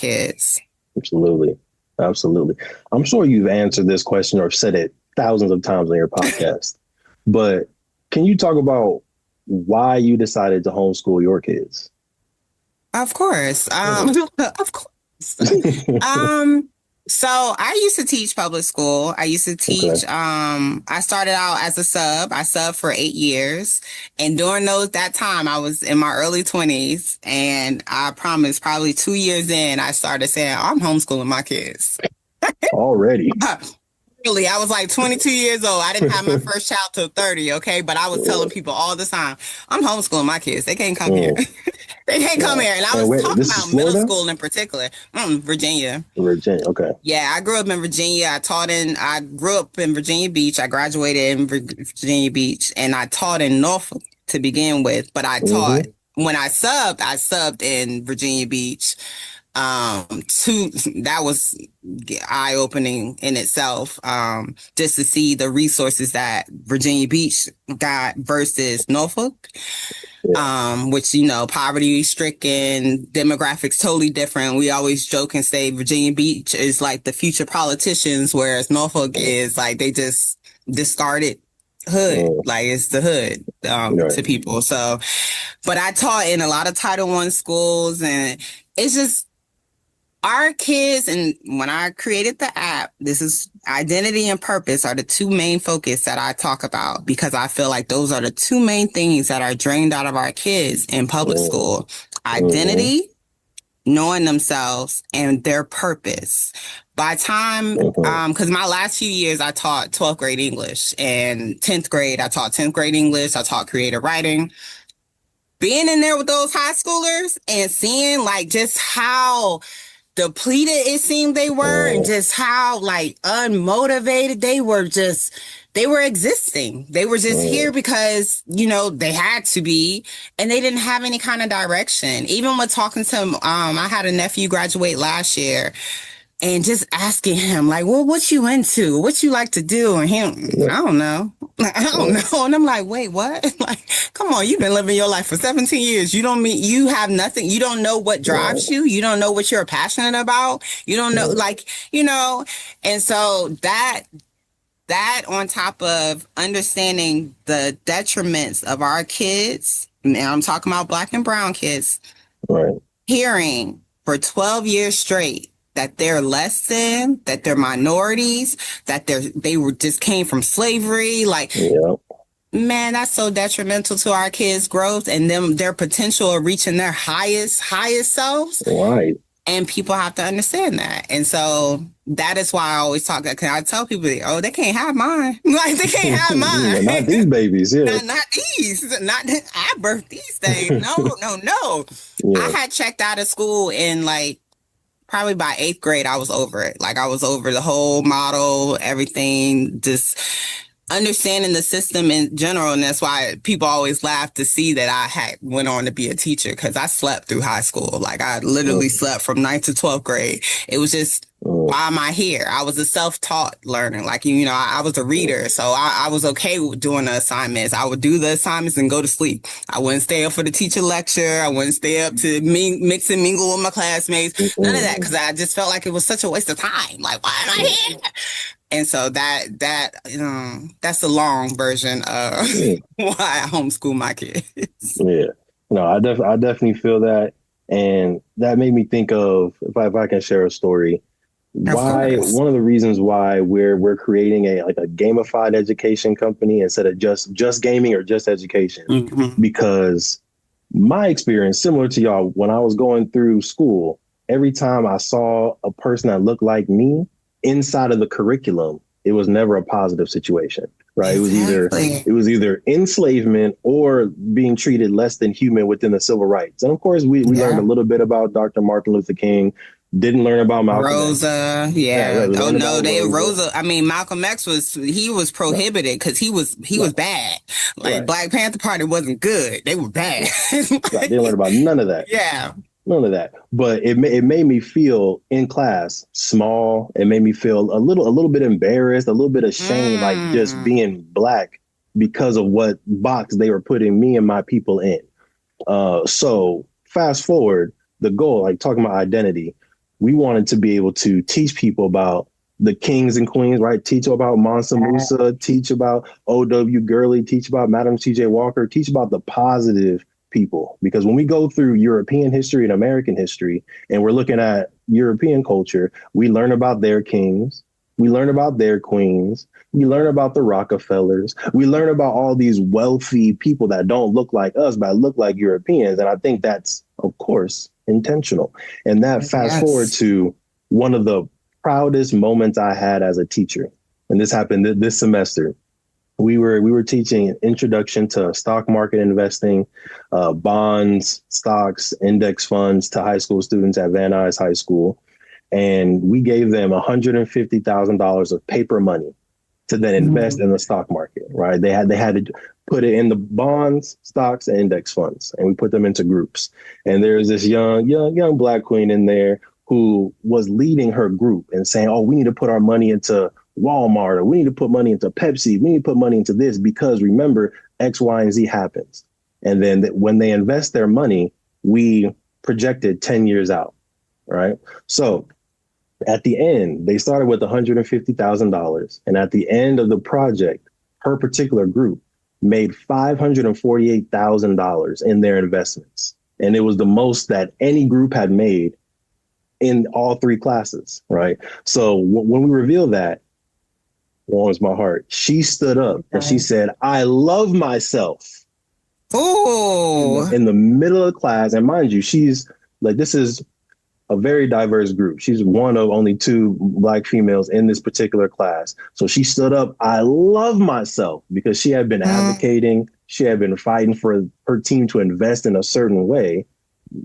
kids. Absolutely. Absolutely. I'm sure you've answered this question or said it thousands of times on your podcast, but can you talk about why you decided to homeschool your kids? Of course. Of course. Um, so I used to teach public school. I used to Okay. teach, I started out as a sub. I subbed for 8 years. And during that time, I was in my early 20s. And I promise probably 2 years in, I started saying, I'm homeschooling my kids. Already. Really, I was like 22 years old. I didn't have my first child till 30, okay? But I was telling people all the time, I'm homeschooling my kids. They can't come here. Mm, They can't come wow. here. And I And was wait, talking this is about middle Florida? school in particular, Virginia. Virginia. Okay. Yeah, I grew up in Virginia. I grew up in Virginia Beach. I graduated in Virginia Beach, and I taught in Norfolk to begin with. But Mm-hmm. when I subbed in Virginia Beach. Two That was eye opening in itself. Just to see the resources that Virginia Beach got versus Norfolk. Yeah. Which, poverty stricken, demographics totally different. We always joke and say Virginia Beach is like the future politicians, whereas Norfolk is like they just discarded hood, Mm, like it's the hood right. to people. So, but I taught in a lot of Title I schools, and it's just our kids. And when I created the app, this is identity and purpose are the two main focus that I talk about, because I feel like those are the two main things that are drained out of our kids in public Mm, school. mm-hmm. Identity, knowing themselves, and their purpose. By time, Mm-hmm. because my last few years I taught 12th grade English, and 10th grade I taught 10th grade English. I taught creative writing. Being in there with those high schoolers and seeing like just how depleted it seemed they were, and Mm, just how like unmotivated they were existing. They were just here mm, because, they had to be, and they didn't have any kind of direction. Even with talking to I had a nephew graduate last year, and just asking him like, well, what you into? What you like to do? And him, yeah, I don't know. I don't mm, know. And I'm like, wait, what? Like, come on, you've been living your life for 17 years. You don't mean you have nothing. You don't know what right. drives you. You don't know what you're passionate about. You don't know, Mm, like, and so that on top of understanding the detriments of our kids, and I'm talking about black and brown kids, right. hearing for 12 years straight that they're less than, that they're minorities, that they were just came from slavery. Like, Yeah. man, that's so detrimental to our kids' growth and their potential of reaching their highest selves. Right. And people have to understand that. And so that is why I always talk. Because I tell people, oh, they can't have mine. Like, they can't have Not mine. these babies. Yeah. Not these. Not I birthed these things. No, no, no. I Yeah. had checked out of school in like probably by eighth grade. I was over it. Like I was over the whole model, everything, just understanding the system in general. And that's why people always laugh to see that I had went on to be a teacher, because I slept through high school. Like I literally Mm, slept from ninth to 12th grade. It was just, mm, why am I here? I was a self-taught learner. Like, I was a mm, reader. So I was okay with doing the assignments. I would do the assignments and go to sleep. I wouldn't stay up for the teacher lecture. I wouldn't stay up to mix and mingle with my classmates. None of that. mm, Cause I just felt like it was such a waste of time. Like, why am I mm, here? And so that's the long version of mm. why I homeschool my kids. Yeah. No, I definitely feel that. And that made me think of, if I can share a story, Of why course. one of the reasons why we're creating a gamified education company instead of just gaming or just education. Mhm. Because my experience, similar to y'all, when I was going through school, every time I saw a person that looked like me inside of the curriculum, it was never a positive situation, right? Exactly. It was either enslavement or being treated less than human within the civil rights. And of course, we learned a Yeah. little bit about Dr. Martin Luther King, didn't learn about Malcolm X. Rosa, Yeah, right. yeah. We Oh learned no, about they Rosa. Rosa. I mean, Malcolm X he was Right, prohibited because he was right, bad. Like right, Black Panther Party wasn't good. They were bad. right, right. They didn't learn about none of that. Yeah. None of that. But it made me feel in class small. It made me feel a little bit embarrassed, a little bit ashamed, like just Mm. being black because of what box they were putting me and my people in. So fast forward, the goal, like talking about identity, we wanted to be able to teach people about the kings and queens, right? Teach about Mansa Musa, teach about O.W. Gurley, teach about Madam C.J. Walker, teach about the positive people. Because when we go through European history and American history, and we're looking at European culture, we learn about their kings, we learn about their queens, we learn about the Rockefellers, we learn about all these wealthy people that don't look like us, but look like Europeans. And I think that's, of course, intentional. And that fast forward Yes. to one of the proudest moments I had as a teacher. And this happened this semester. We were teaching an introduction to stock market investing, bonds, stocks, index funds to high school students at Van Nuys High School. And we gave them $150,000 of paper money to then invest in the stock market, right? They had to put it in the bonds, stocks, and index funds, and we put them into groups. And there's this young Black queen in there who was leading her group and saying, "Oh, we need to put our money into Walmart, or we need to put money into Pepsi, we need to put money into this because remember X, Y, and Z happens." And then when they invest their money, we projected 10 years out, right? So at the end, they started with $150,000. And at the end of the project, her particular group made $548,000 in their investments. And it was the most that any group had made in all three classes, right? So when we revealed that, warms my heart. She stood up and she said, "I love myself." Oh, In the middle of the class. And mind you, she's like, this is a very diverse group. She's one of only two Black females in this particular class. So she stood up, "I love myself," because she had been advocating, she had been fighting for her team to invest in a certain way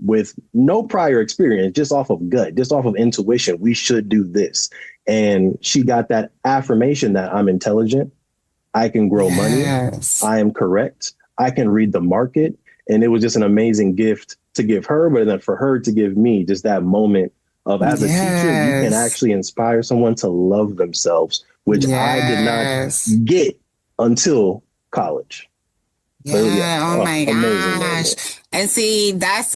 with no prior experience, just off of gut, just off of intuition. We should do this. And she got that affirmation that I'm intelligent, I can grow money, I am correct, I can read the market. And it was just an amazing gift to give her, but then for her to give me just that moment of, as a teacher, you can actually inspire someone to love themselves, which I did not get until college. Yeah. Oh my amazing gosh. moment. And see, that's